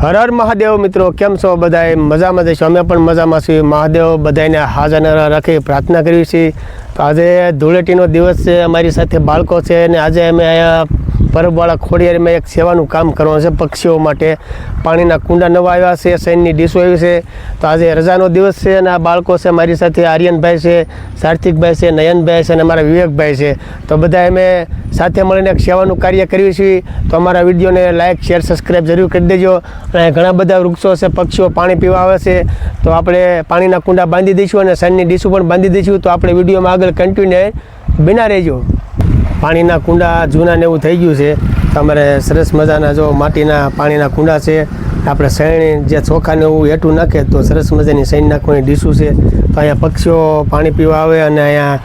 હર હર મહાદેવ મિત્રો, કેમ છો બધાય? મજામાં જઈશું, અમે પણ મજામાં છીએ। મહાદેવ બધાને હાજર રાખી પ્રાર્થના કરી છે। તો આજે ધૂળેટીનો દિવસ છે, અમારી સાથે બાળકો છે અને આજે અમે અહીંયા પરબવાળા ખોડિયારમાં એક સેવાનું કામ કરવાનું છે પક્ષીઓ માટે। પાણીના કુંડા નવા આવ્યા છે, સૈનની ડીશો આવી છે। તો આજે રજાનો દિવસ છે અને આ બાળકો છે મારી સાથે, આર્યનભાઈ છે, સાર્થિકભાઈ છે, નયનભાઈ છે અને અમારા વિવેકભાઈ છે। તો બધા અમે સાથે મળીને એક સેવાનું કાર્ય કર્યું છે। તો અમારા વિડીયોને લાઇક, શેર, સબસ્ક્રાઈબ જરૂર કરી દેજો। અને ઘણા બધા વૃક્ષો છે, પક્ષીઓ પાણી પીવા આવે છે, તો આપણે પાણીના કુંડા બાંધી દઈશું અને સૈનની ડીશો પણ બાંધી દઈશું। તો આપણે વિડીયોમાં આગળ કન્ટિન્યુ બના રહેજો। પાણીના કુંડા જૂના ને એવું થઈ ગયું છે, તો અમારે સરસ મજાના જો માટીના પાણીના કુંડા છે। આપણે સૈણ જે ચોખાને એવું હેઠું નાખે તો સરસ મજાની સૈણ નાખવાની ડીશું છે। તો અહીંયા પક્ષીઓ પાણી પીવા આવે અને અહીંયા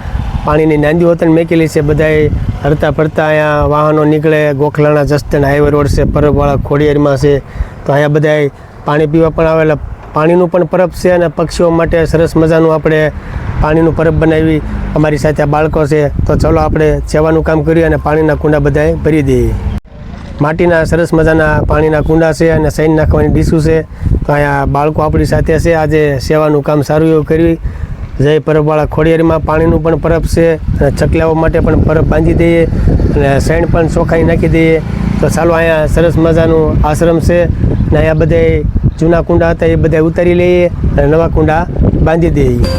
પાણીની નાંદી હોતને મેકેલી છે। બધાએ હરતા ફરતા અહીંયા વાહનો નીકળે। ગોખલાણા જસ્તન હાઈવે રોડ છે, પરબવાળા ખોડિયારમાં છે। તો અહીંયા બધાએ પાણી પીવા પણ આવેલા। પાણીનું પણ પરબ છે અને પક્ષીઓ માટે સરસ મજાનું આપણે પાણીનું પરબ બનાવી। અમારી સાથે આ બાળકો છે, તો ચલો આપણે સેવાનું કામ કરીએ અને પાણીના કુંડા બધાએ ભરી દઈએ। માટીના સરસ મજાના પાણીના કુંડા છે અને સૈન નાખવાની ડીશું છે। તો અહીંયા બાળકો આપણી સાથે છે, આજે સેવાનું કામ સારું એવું કરવી। જય પરબવાળા ખોડિયારમાં પાણીનું પણ પરબ છે અને ચકલાઓ માટે પણ પરબ બાંધી દઈએ અને સૈણ પણ ચોખાઈ નાખી દઈએ। તો ચાલો અહીંયા સરસ મજાનું આશ્રમ છે અને અહીંયા બધા જૂના કુંડા હતા એ બધા ઉતારી લઈએ અને નવા કુંડા બાંધી દઈએ।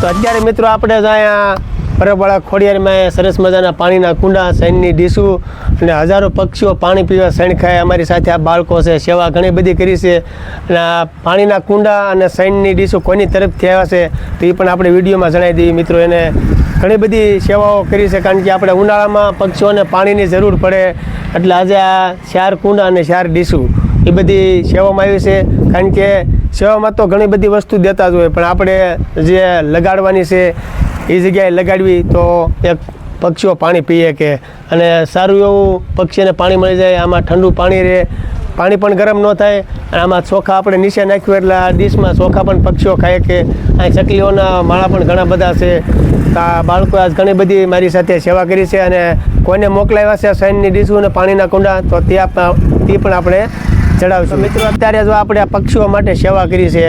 તો અત્યારે મિત્રો આપણે અહીંયા પરબવાળા ખોડિયારમાં સરસ મજાના પાણીના કુંડા, સૈનની ડીશું અને હજારો પક્ષીઓ પાણી પીવા સૈણ ખાય। અમારી સાથે આ બાળકો છે, સેવા ઘણી બધી કરી છે અને આ પાણીના કુંડા અને સૈનની ડીશું કોની તરફથી આવ્યા છે તો એ પણ આપણે વિડીયોમાં જણાવી દઈએ મિત્રો। એને ઘણી બધી સેવાઓ કરી છે, કારણ કે આપણે ઉનાળામાં પક્ષીઓને પાણીની જરૂર પડે, એટલે આજે આ 4 કુંડા અને 4 ડીશું એ બધી સેવામાં આવી છે। કારણ કે સેવામાં તો ઘણી બધી વસ્તુ દેતા જ હોય, પણ આપણે જે લગાડવાની છે એ જગ્યાએ લગાડવી તો એક પક્ષીઓ પાણી પીએ કે અને સારું એવું પક્ષીને પાણી મળી જાય। આમાં ઠંડુ પાણી રહે, પાણી પણ ગરમ ન થાય અને આમાં ચોખા આપણે નીચે નાખ્યું એટલે આ ડીશમાં ચોખા પણ પક્ષીઓ ખાય કે અહીં ચકલીઓના માળા પણ ઘણા બધા છે। તો આ બાળકો આજ ઘણી બધી મારી સાથે સેવા કરી છે અને કોઈને મોકલાવ્યા છે સૈનની ડીશું અને પાણીના કુંડા, તો તે પણ આપણે ચડાવશું મિત્રો। અત્યારે જો આપણે આ પક્ષીઓ માટે સેવા કરી છે,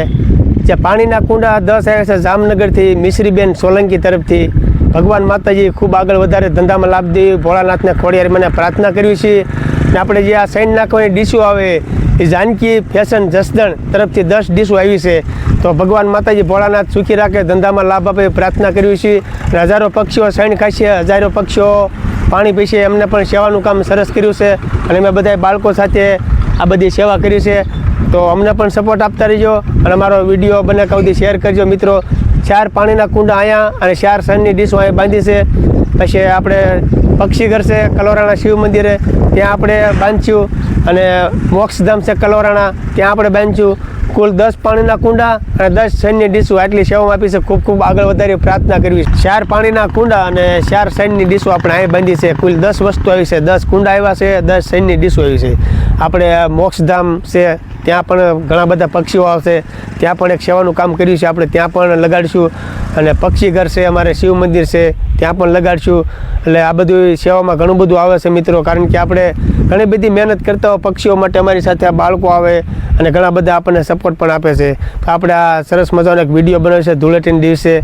જે પાણીના કુંડા 10 આવ્યા છે જામનગરથી મિશ્રીબેન સોલંકી તરફથી। ભગવાન માતાજી ખૂબ આગળ વધારે ધંધામાં લાભ દે, ભોળાનાથને ખોડિયાર મને પ્રાર્થના કરવી છે। અને આપણે જે આ સૈન નાખવાની ડીશો આવે એ જાનકી ફેશન જસદણ તરફથી 10 ડીશો આવી છે। તો ભગવાન માતાજી ભોળાનાથ સુખી રાખે, ધંધામાં લાભ આપે પ્રાર્થના કરવી છે। અને હજારો પક્ષીઓ સૈન ખાશે, હજારો પક્ષીઓ પાણી પીશે, એમને પણ સેવાનું કામ સરસ કર્યું છે અને અમે બધા બાળકો સાથે આ બધી સેવા કરી છે। તો અમને પણ સપોર્ટ આપતા રહેજો અને અમારો વિડીયો બને કવથી શેર કરજો મિત્રો। 4 પાણીના કુંડા અહીંયા અને 4 સૈનની ડીશો અહીંયા બાંધી છે। પછી આપણે પક્ષીઘર છે કલોરાણા શિવ મંદિરે, ત્યાં આપણે બાંધ્યું અને મોક્ષધામ છે કલોરાણા, ત્યાં આપણે બાંધ્યું। કુલ 10 પાણીના કુંડા અને 10 સૈનની ડીશો આટલી સેવામાં આપી છે। ખૂબ ખૂબ આગળ વધારી પ્રાર્થના કરવી। 4 પાણીના કુંડા અને 4 સૈનની ડીશો આપણે અહીં બાંધી છે। કુલ 10 વસ્તુ આવી છે, 10 કુંડા આવ્યા છે, 10 સૈનની ડીશો આવી છે। આપણે મોક્ષધામ છે ત્યાં પણ ઘણા બધા પક્ષીઓ આવશે, ત્યાં પણ એક સેવાનું કામ કર્યું છે, આપણે ત્યાં પણ લગાડીશું। અને પક્ષીઘર છે અમારે શિવ મંદિર છે ત્યાં પણ લગાડીશું। એટલે આ બધું સેવામાં ઘણું બધું આવે છે મિત્રો, કારણ કે આપણે ઘણી બધી મહેનત કરતા હોય પક્ષીઓ માટે। અમારી સાથે આ બાળકો આવે અને ઘણા બધા આપણને સપોર્ટ પણ આપે છે। તો આપણે આ સરસ મજાનો એક વિડીયો બનાવ્યો છે ધૂળેટીના દિવસે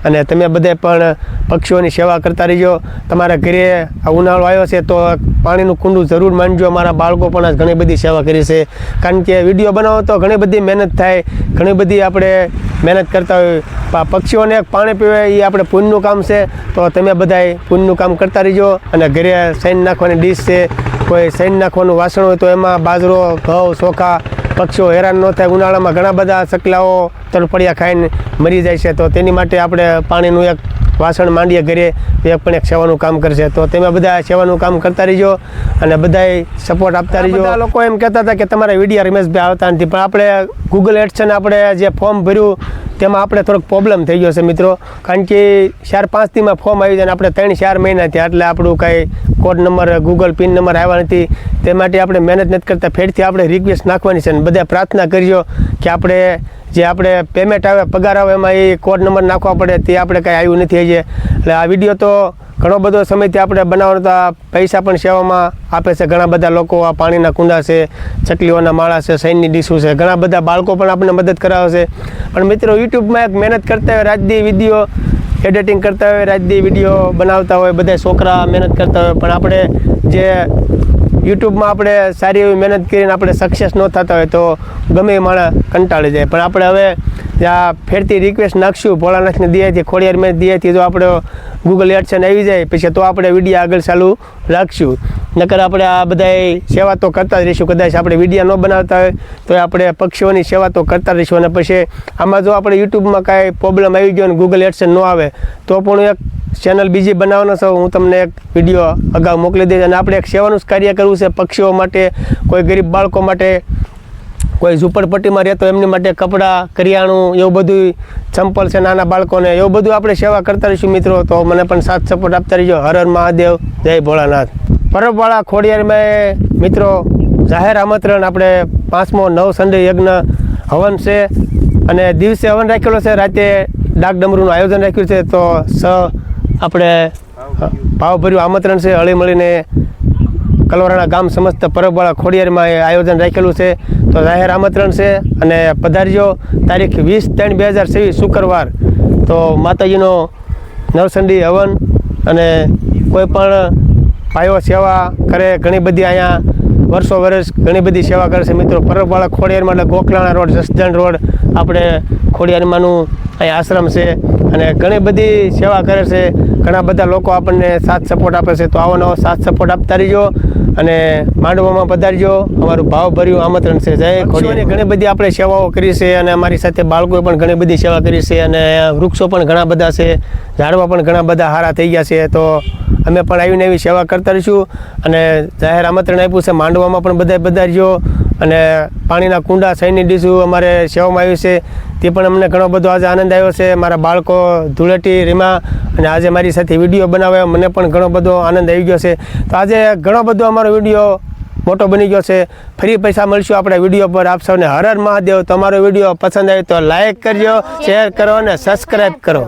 અને તમે બધા પણ પક્ષીઓની સેવા કરતા રહીજો। તમારા ઘરે આ ઉનાળો આવ્યો છે તો પાણીનું કુંડું જરૂર માંડજો। મારા બાળકો પણ આજ ઘણી બધી સેવા કરી છે, કારણ કે વિડીયો બનાવો તો ઘણી બધી મહેનત થાય, ઘણી બધી આપણે મહેનત કરતા હોય પક્ષીઓને પાણી પીવે એ આપણે પુણ્યનું કામ છે. તો તમે બધાય પુણ્યનું કામ કરતા રહીજો. અને ઘરે સૈન નાખવાની ડીશ છે, કોઈ સૈન નાખવાનું વાસણ હોય તો એમાં બાજરો, ઘઉં, ચોખા, પક્ષીઓ હેરાન ન થાય. ઉનાળામાં ઘણા બધા ચકલાઓ તરફડિયા ખાઈને મરી જાય છે. તો તેની માટે આપણે પાણીનું એક વાસણ માંડીએ ઘરે, એક પણ એક સેવાનું કામ કરશે. તો તમે બધા સેવાનું કામ કરતા રહીજો અને બધાય સપોર્ટ આપતા રહીજો. બધા લોકો એમ કહેતા હતા કે તમારા વિડીયો રમેશભાઈ આવતા નથી, પણ આપણે ગૂગલ એડસન આપણે જે ફોર્મ ભર્યું તેમાં આપણે થોડોક પ્રોબ્લેમ થઈ ગયો છે મિત્રો. કારણ કે 4-5 દીમાં ફોર્મ આવી જાય અને આપણે 3-4 મહિના થયા, એટલે આપણું કાંઈ code number, Google pin number આવ્યા નથી. તે માટે આપણે મહેનત નથી કરતા. ફેરથી આપણે રિક્વેસ્ટ નાખવાની છે અને બધા પ્રાર્થના કરજો કે આપણે પેમેન્ટ આવે, પગાર આવે, એમાં એ કોડ નંબર નાખવા પડે. તે આપણે કાંઈ આવ્યું નથી હજી. એટલે આ વિડીયો તો ઘણો બધો સમયથી આપણે બનાવવાનો હતા. પૈસા પણ સેવામાં આપે છે ઘણા બધા લોકો. આ પાણીના કુંડા છે, ચકલીઓના માળા છે, સૈનની ડીશું છે, ઘણા બધા બાળકો પણ આપણને મદદ કરાવે છે. પણ મિત્રો યુટ્યુબમાં એક મહેનત કરતા હોય, રાતદી વિડીયો એડિટિંગ કરતા હોય, રાતદી વિડીયો બનાવતા હોય, બધા છોકરા મહેનત કરતા હોય, પણ આપણે જે યુટ્યુબમાં આપણે સારી એવી મહેનત કરીને આપણે સક્સેસ ન થતા હોય તો ગમે એ માણસ કંટાળી જાય. પણ આપણે હવે ત્યાં ફેરથી રિક્વેસ્ટ નાખશું ભોળાનાથને દિયાથી, ખોડિયાર મેં દિયાથી જો આપણે ગૂગલ એડસન આવી જાય પછી તો આપણે વિડીયો આગળ ચાલુ રાખશું. નકર આપણે આ બધાય સેવા તો કરતા જ રહીશું. કદાચ આપણે વિડીયો ન બનાવતા હોય તો આપણે પક્ષીઓની સેવા તો કરતા રહીશું. અને પછી આમાં જો આપણે યુટ્યુબમાં કાંઈ પ્રોબ્લેમ આવી ગયો અને ગૂગલ એડસન ન આવે તો પણ એક ચેનલ બીજી બનાવવાનો છે. હું તમને એક વિડીયો અગાઉ મોકલી દઈશ. અને આપણે એક સેવાનું જ કાર્ય કરવું છે પક્ષીઓ માટે, કોઈ ગરીબ બાળકો માટે, કોઈ ઝૂંપડપટ્ટીમાં રહેતો એમની માટે કપડાં, કરિયાણું, એવું બધું, ચંપલ છે નાના બાળકોને, એવું બધું આપણે સેવા કરતા રહીશું મિત્રો. તો મને પણ સાથ સપોર્ટ આપતા રહીજો. હર હર મહાદેવ, જય ભોળાનાથ. પરબવાળા ખોડિયારમાં મિત્રો જાહેર આમંત્રણ, આપણે 5મો નવસંડે યજ્ઞ હવન છે અને દિવસે હવન રાખેલો છે, રાતે ડાક ડમરૂનું આયોજન રાખ્યું છે. તો આપણે ભાવભર્યું આમંત્રણ છે. હળી મળીને કલવરાણા ગામ સમસ્ત પરબવાળા ખોડિયારમાં આયોજન રાખેલું છે. તો જાહેર આમંત્રણ છે અને પધારજો. તારીખ 20/3/2026 શુક્રવાર. તો માતાજીનો નવસંડી હવન અને કોઈ પણ ભાઈઓ સેવા કરે, ઘણી બધી અહીંયા વર્ષો વર્ષ ઘણી બધી સેવા કરે છે મિત્રો. પરબવાળા ખોડિયારમાં એટલે ગોખલાણા રોડ, જસદણ રોડ, આપણે ખોડિયારમાંનું અહીંયા આશ્રમ છે અને ઘણી બધી સેવા કરે છે. ઘણા બધા લોકો આપણને સાથ સપોર્ટ આપે છે. તો આવો નવો સાથ સપોર્ટ આપતા રહીજો અને માંડવામાં પધારજો. અમારું ભાવભર્યું આમંત્રણ છે. જય ખોડિયાર. ઘણી બધી આપણે સેવાઓ કરી છે અને અમારી સાથે બાળકોએ પણ ઘણી બધી સેવા કરી છે. અને વૃક્ષો પણ ઘણા બધા છે, ઝાડવા પણ ઘણા બધા સારા થઈ ગયા છે. તો અમે પણ આવીને એવી સેવા કરતા રહીશું. અને જાહેર આમંત્રણ આપ્યું છે, માંડવામાં પણ બધા પધારજો. અને પાણીના કુંડા, સૈનની ડીશું અમારે સેવામાં આવ્યું છે. તે પણ અમને ઘણો બધો આજે આનંદ આવ્યો છે. મારા બાળકો ધૂળેટી રીમા અને આજે મારી સાથે વિડીયો બનાવ્યો, મને પણ ઘણો બધો આનંદ આવી ગયો છે. તો આજે ઘણો બધો અમારો વિડીયો મોટો બની ગયો છે. ફરી પૈસા મળશું આપણે વિડીયો પર. આપ સૌને હર હર મહાદેવ. તમારો વિડીયો પસંદ આવે તો લાઈક કરજો, શેર કરો અને સબસ્ક્રાઈબ કરો.